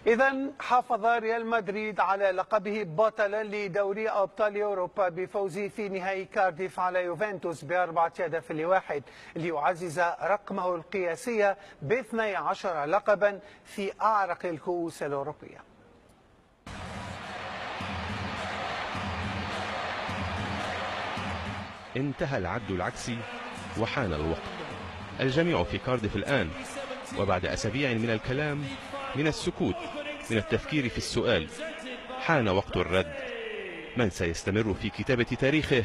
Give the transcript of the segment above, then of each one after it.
إذا حافظ ريال مدريد على لقبه بطلا لدوري أبطال أوروبا بفوزه في نهائي كارديف على يوفنتوس ب4-1 ليعزز رقمه القياسي ب12 لقبا في أعرق الكؤوس الأوروبية. انتهى العد العكسي وحان الوقت. الجميع في كارديف الآن، وبعد أسابيع من الكلام، من السكوت، من التفكير في السؤال، حان وقت الرد. من سيستمر في كتابة تاريخه،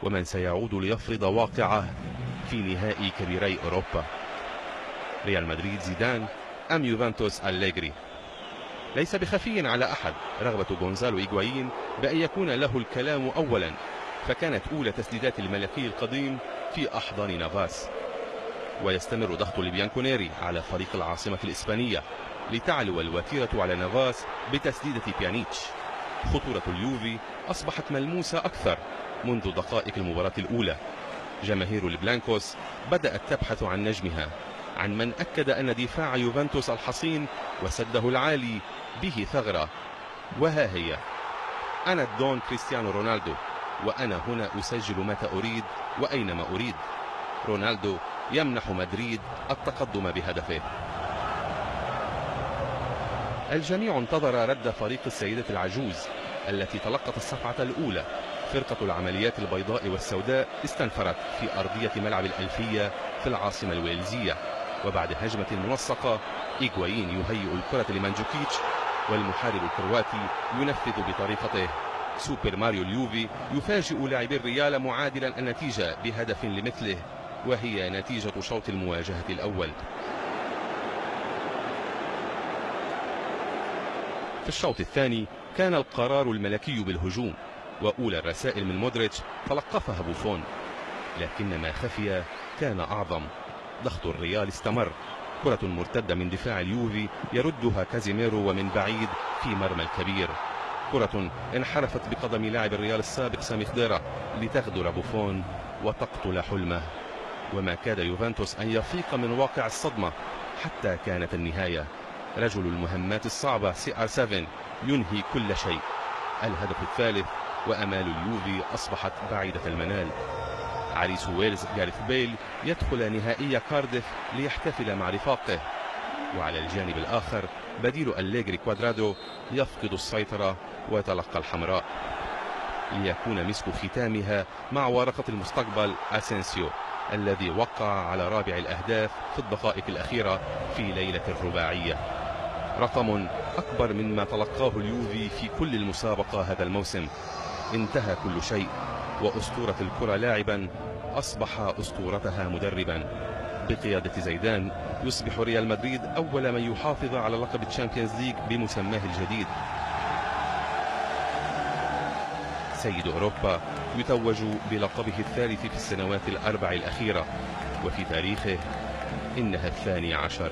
ومن سيعود ليفرض واقعه في نهائي كبيري أوروبا؟ ريال مدريد زيدان أم يوفنتوس أليجري؟ ليس بخفي على أحد رغبة غونزالو إيغوايين بأن يكون له الكلام أولا، فكانت أولى تسديدات الملكي القديم في أحضان نافاس. ويستمر ضغط البيانكونيري على فريق العاصمة الإسبانية لتعلو الوتيرة على نافاس بتسديدة بيانيتش. خطورة اليوفي أصبحت ملموسة أكثر منذ دقائق المباراة الأولى. جماهير البلانكوس بدأت تبحث عن نجمها، عن من أكد أن دفاع يوفنتوس الحصين وسده العالي به ثغرة. وها هي: أنا الدون كريستيانو رونالدو، وأنا هنا أسجل متى أريد وأينما أريد. رونالدو يمنح مدريد التقدم بهدفه. الجميع انتظر رد فريق السيدة العجوز التي تلقت الصفعة الأولى. فرقة العمليات البيضاء والسوداء استنفرت في أرضية ملعب الألفية في العاصمة الويلزية، وبعد هجمة منسقة إيغوايين يهيئ الكرة لمانجوكيتش، والمحارب الكرواتي ينفذ بطريقته سوبر ماريو اليوفي يفاجئ لاعبي الريال معادلا النتيجة بهدف لمثله، وهي نتيجة شوط المواجهة الأول. في الشوط الثاني كان القرار الملكي بالهجوم، وأولى الرسائل من مودريتش تلقفها بوفون، لكن ما خفي كان أعظم. ضغط الريال استمر. كرة مرتدة من دفاع اليوفي يردها كازيميرو ومن بعيد في مرمى الكبير. كرة انحرفت بقدم لاعب الريال السابق سامي خضيرة لتغدر بوفون وتقتل حلمه. وما كاد يوفنتوس أن يفيق من واقع الصدمة حتى كانت النهاية. رجل المهمات الصعبة CR7 ينهي كل شيء. الهدف الثالث وأمال اليوفي أصبحت بعيدة المنال. عريس ويلز جاريث بيل يدخل نهائي كارديف ليحتفل مع رفاقه، وعلى الجانب الآخر بديل أليجري كوادرادو يفقد السيطرة ويتلقى الحمراء، ليكون مسك ختامها مع ورقة المستقبل أسينسيو الذي وقع على رابع الأهداف في الدقائق الأخيرة في ليلة الرباعية. رقم أكبر مما تلقاه اليوفي في كل المسابقة هذا الموسم. انتهى كل شيء، وأسطورة الكرة لاعبا أصبح أسطورتها مدربا. بقيادة زيدان يصبح ريال مدريد أول من يحافظ على لقب الشامبيونز ليج بمسماه الجديد. سيد أوروبا يتوج بلقبه الثالث في السنوات الأربع الأخيرة، وفي تاريخه إنها 12.